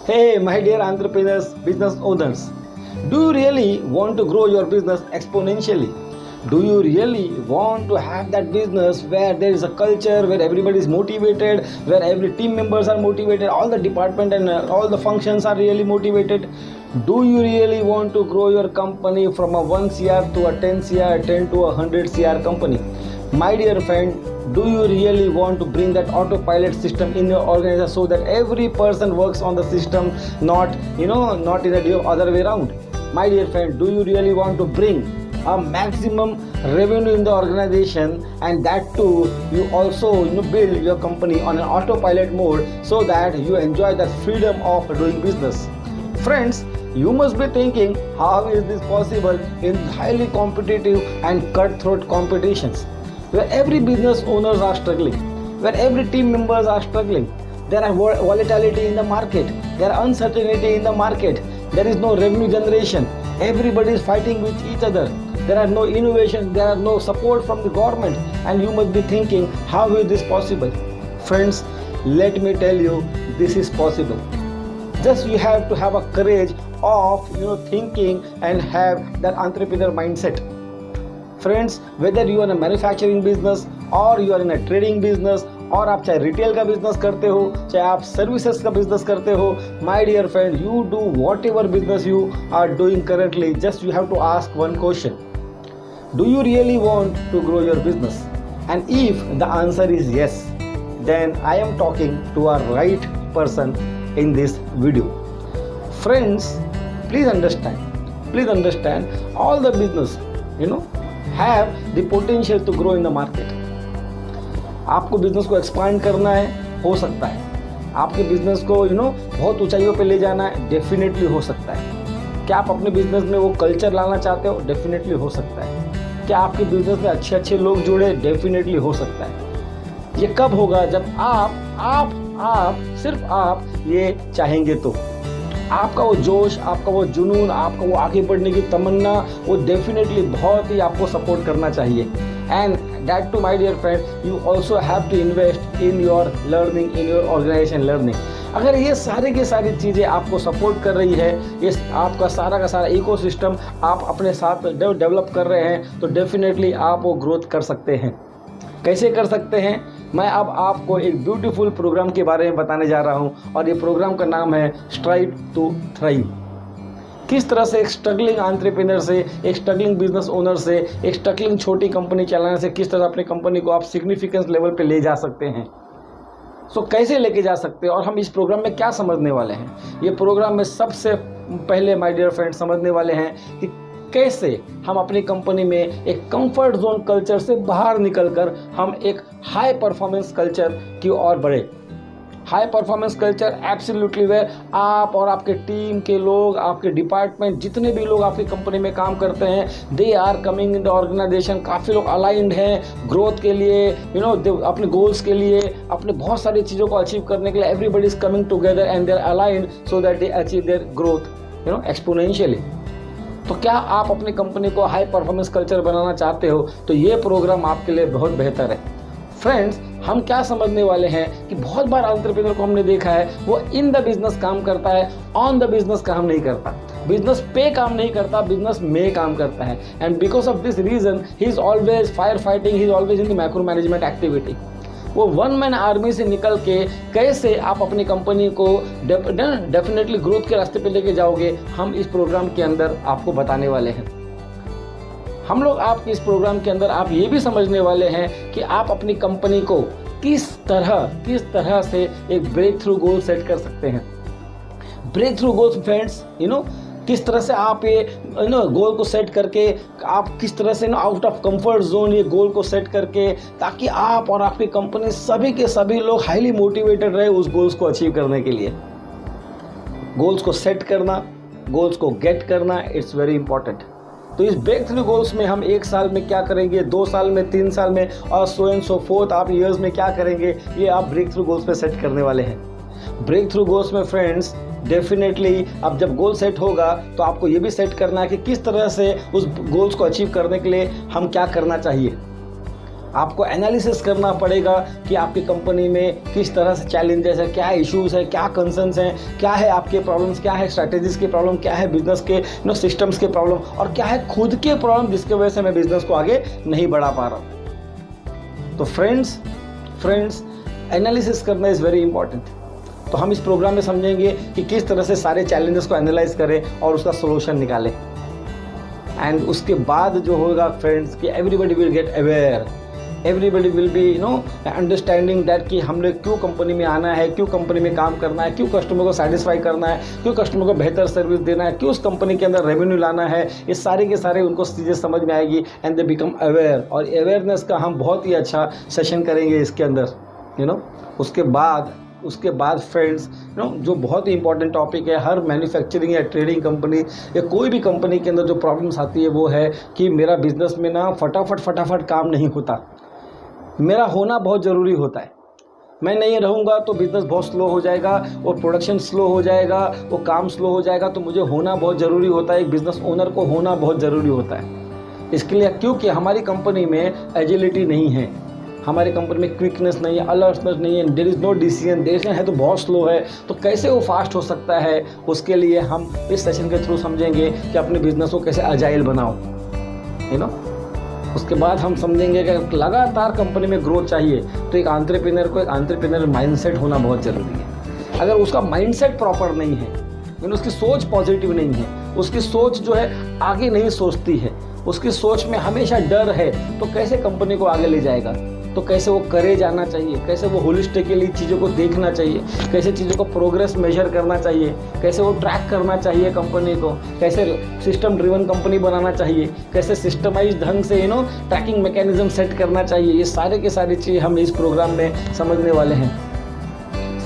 Hey, my dear entrepreneurs, business owners, do you really want to grow your business exponentially? Do you really want to have that business where there is a culture, where everybody is motivated, where every team members are motivated, all the department and all the functions are really motivated? Do you really want to grow your company from a 1 CR to a 10 CR, 10 to a 100 CR company? My dear friend, do you really want to bring that autopilot system in your organization so that every person works on the system, not in a other way around? My dear friend, do you really want to bring a maximum revenue in the organization, and that too you also build your company on an autopilot mode so that you enjoy the freedom of doing business? Friends, you must be thinking, how is this possible in highly competitive and cutthroat competitions where every business owners are struggling, where every team members are struggling? There are volatility in the market, there are uncertainty in the market, there is no revenue generation, everybody is fighting with each other, there are no innovation, there are no support from the government, and you must be thinking, how is this possible? Friends, let me tell you, this is possible. Just you have to have a courage of thinking and have that entrepreneur mindset. Friends, whether you are in a manufacturing business or you are in a trading business, और आप चाहे retail का business करते हो, चाहे आप services का business करते हो, my dear friend, you do whatever business you are doing currently, just you have to ask one question: do you really want to grow your business? And if the answer is yes, then I am talking to a right person in this video. Friends, please understand, all the business have the potential to grow in the market. आपको business को expand करना है, हो सकता है। आपके business को बहुत ऊंचाइयों पे ले जाना है, डेफिनेटली हो सकता है। क्या आप अपने बिजनेस में वो कल्चर लाना चाहते हो? डेफिनेटली हो सकता है। क्या आपके बिजनेस में अच्छे लोग जुड़े? डेफिनेटली हो सकता है। ये कब होगा? जब आप सिर्फ आप ये चाहेंगे तो। आपका वो जोश, आपका वो जुनून, आपका वो आगे बढ़ने की तमन्ना, वो डेफिनेटली बहुत ही आपको सपोर्ट करना चाहिए। And that too my dear friend, you also have to invest in your learning, in your organisation learning. अगर ये सारी की सारी चीज़ें आपको सपोर्ट कर रही है, ये आपका सारा का सारा इकोसिस्टम आप अपने साथ डेवलप कर रहे हैं, तो डेफिनेटली आप वो ग्रोथ कर सकते हैं। कैसे कर सकते हैं? मैं अब आपको एक ब्यूटीफुल प्रोग्राम के बारे में बताने जा रहा हूं, और ये प्रोग्राम का नाम है स्ट्राइव टू थ्राइव। किस तरह से एक स्ट्रगलिंग एंटरप्रेन्योर से, एक स्ट्रगलिंग बिजनेस ओनर से, एक स्ट्रगलिंग छोटी कंपनी चलाने से किस तरह अपनी कंपनी को आप सिग्निफिकेंस लेवल पे ले जा सकते हैं। कैसे लेके जा सकते हैं, और हम इस प्रोग्राम में क्या समझने वाले हैं। ये प्रोग्राम में सबसे पहले माय डियर फ्रेंड समझने वाले हैं कि कैसे हम अपनी कंपनी में एक कंफर्ट जोन कल्चर से बाहर निकलकर हम एक हाई परफॉर्मेंस कल्चर की ओर बढ़े। High performance culture absolutely where आप और आपके टीम के लोग, आपके डिपार्टमेंट, जितने भी लोग आपकी कंपनी में काम करते हैं, they are coming in the organisation. काफ़ी लोग अलाइंड हैं ग्रोथ के लिए, अपने गोल्स के लिए, अपने बहुत सारी चीज़ों को अचीव करने के लिए। Everybody is coming together and they are aligned so that they achieve their growth exponentially. तो क्या आप अपनी कंपनी को हाई परफॉर्मेंस कल्चर बनाना चाहते हो, तो ये प्रोग्राम आपके लिए बहुत बेहतर है। फ्रेंड्स, हम क्या समझने वाले हैं कि बहुत बार एंटरप्रेन्योर को हमने देखा है, वो इन द बिजनेस काम करता है, ऑन द बिजनेस काम नहीं करता, बिजनेस पे काम नहीं करता, बिजनेस में काम करता है। And because of this reason he is always fire fighting, he is always in the macro management activity. वो वन मैन आर्मी से निकल के कैसे आप अपनी कंपनी को डेफिनेटली ग्रोथ के रास्ते पे लेके जाओगे, हम इस प्रोग्राम के अंदर आपको बताने वाले हैं। हम लोग आपके इस प्रोग्राम के अंदर आप ये भी समझने वाले हैं कि आप अपनी कंपनी को किस तरह से एक ब्रेक थ्रू गोल सेट कर सकते हैं। ब्रेक थ्रू गोल्स फ्रेंड्स, किस तरह से आप ये गोल को सेट करके, आप किस तरह से आउट ऑफ कंफर्ट जोन ये गोल को सेट करके, ताकि आप और आपकी कंपनी सभी के सभी लोग हाईली मोटिवेटेड रहे उस गोल्स को अचीव करने के लिए। गोल्स को सेट करना, गोल्स को गेट करना, इट्स वेरी इंपॉर्टेंट। तो इस ब्रेक थ्रू गोल्स में हम 1 साल में क्या करेंगे, 2 साल में, 3 साल में, और सो एंड सो फोर्थ आप ईयर्स में क्या करेंगे, ये आप ब्रेक थ्रू गोल्स पे सेट करने वाले हैं। ब्रेक थ्रू गोल्स में फ्रेंड्स, डेफिनेटली अब जब गोल सेट होगा तो आपको ये भी सेट करना है कि किस तरह से उस गोल्स को अचीव करने के लिए हम क्या करना चाहिए। आपको एनालिसिस करना पड़ेगा कि आपकी कंपनी में किस तरह से चैलेंजेस है, क्या इश्यूज है, क्या कंसर्न्स हैं, क्या है आपके प्रॉब्लम्स, क्या है स्ट्रैटेजीज के प्रॉब्लम, क्या है बिजनेस के सिस्टम्स के प्रॉब्लम, और क्या है खुद के प्रॉब्लम जिसकी वजह से मैं बिजनेस को आगे नहीं बढ़ा पा रहा हूँ। तो फ्रेंड्स एनालिसिस करना इज़ वेरी इंपॉर्टेंट। तो हम इस प्रोग्राम में समझेंगे कि किस तरह से सारे चैलेंजेस को एनालाइज करें और उसका सोल्यूशन निकालें। एंड उसके बाद जो होगा फ्रेंड्स कि everybody will get aware, everybody will be understanding that कि हमने क्यों कंपनी में आना है, क्यों कंपनी में काम करना है, क्यों कस्टमर को सेटिस्फाई करना है, क्यों कस्टमर को बेहतर सर्विस देना है, क्यों उस कंपनी के अंदर रेवेन्यू लाना है। ये सारे के सारे उनको चीज़ें समझ में आएगी एंड दे बिकम अवेयर। और अवेयरनेस का हम बहुत ही अच्छा सेशन करेंगे इसके अंदर उसके बाद फ्रेंड्स जो बहुत ही इंपॉर्टेंट टॉपिक है, हर मैन्युफैक्चरिंग या ट्रेडिंग कंपनी या कोई भी कंपनी के अंदर जो प्रॉब्लम्स आती है वो है कि मेरा बिजनेस में ना फटाफट काम नहीं होता, मेरा होना बहुत ज़रूरी होता है। मैं नहीं रहूँगा तो बिज़नेस बहुत स्लो हो जाएगा और प्रोडक्शन स्लो हो जाएगा, वो काम स्लो हो जाएगा। तो मुझे होना बहुत ज़रूरी होता है, एक बिज़नेस ओनर को होना बहुत ज़रूरी होता है। इसके लिए क्योंकि हमारी कंपनी में एजिलिटी नहीं है, हमारी कंपनी में क्विकनेस नहीं है, अलर्टनेस नहीं है, देयर इज़ नो डिसीजन है तो बहुत स्लो है। तो कैसे वो फास्ट हो सकता है, उसके लिए हम इस सेशन के थ्रू समझेंगे कि अपने बिजनेस को कैसे अजाइल बनाओ, उसके बाद हम समझेंगे कि लगातार कंपनी में ग्रोथ चाहिए तो एक एंटरप्रेन्योर को एक एंटरप्रेन्योर माइंडसेट होना बहुत ज़रूरी है। अगर उसका माइंडसेट प्रॉपर नहीं है, उसकी सोच पॉजिटिव नहीं है, उसकी सोच जो है आगे नहीं सोचती है, उसकी सोच में हमेशा डर है, तो कैसे कंपनी को आगे ले जाएगा। तो कैसे वो करे जाना चाहिए, कैसे वो होलिस्टिकली चीज़ों को देखना चाहिए, कैसे चीज़ों को प्रोग्रेस मेजर करना चाहिए, कैसे वो ट्रैक करना चाहिए कंपनी को, कैसे सिस्टम ड्रिवन कंपनी बनाना चाहिए, कैसे सिस्टमाइज ढंग से ट्रैकिंग मैकेनिज्म सेट करना चाहिए। ये सारे के सारी चीज़ हम इस प्रोग्राम में समझने वाले हैं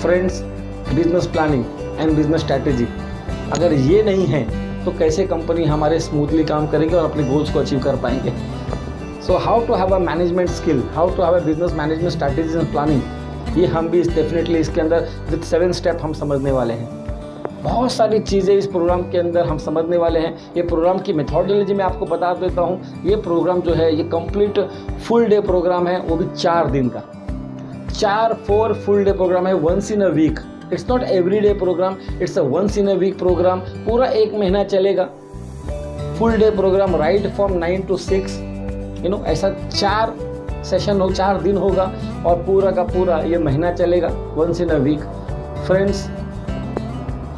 friends. Business planning and business strategy अगर ये नहीं है तो कैसे कंपनी हमारे स्मूथली काम करेंगे और अपने गोल्स को अचीव कर पाएंगे। So how to have a management skill, how to have a business management strategies and planning, ये हम भी डेफिनेटली इसके अंदर विद 7 स्टेप हम समझने वाले हैं। बहुत सारी चीज़ें इस प्रोग्राम के अंदर हम समझने वाले हैं। ये प्रोग्राम की मेथोडोलॉजी मैं आपको बता देता हूँ। ये प्रोग्राम जो है ये कंप्लीट फुल डे प्रोग्राम है, वो भी 4 दिन का, 4 फुल डे प्रोग्राम है, once in a week. It's not every day programme, it's a once in a week programme. पूरा 1 महीना चलेगा full day programme, right from 9 to 6 ऐसा 4 सेशन हो, 4 दिन होगा और पूरा का पूरा ये महीना चलेगा, once in a week. Friends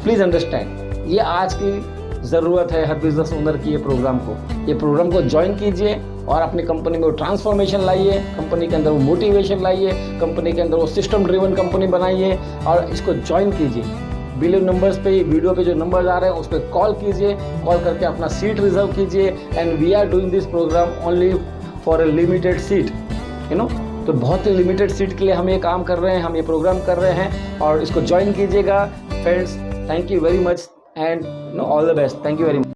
please understand, ये आज की ज़रूरत है हर बिजनेस ओनर की। ये प्रोग्राम को ज्वाइन कीजिए और अपनी कंपनी में वो ट्रांसफॉर्मेशन लाइए, कंपनी के अंदर वो मोटिवेशन लाइए, कंपनी के अंदर वो सिस्टम ड्रिवन कंपनी बनाइए और इसको ज्वाइन कीजिए। बिलो नंबर्स पे, वीडियो पे जो नंबर्स आ रहे हैं उस पर कॉल कीजिए, कॉल करके अपना सीट रिजर्व कीजिए। And we are doing this programme only for a limited seat, तो बहुत ही लिमिटेड सीट के लिए हम ये काम कर रहे हैं, हम ये प्रोग्राम कर रहे हैं और इसको ज्वाइन कीजिएगा friends. Thank you very much and all the best. Thank you very much.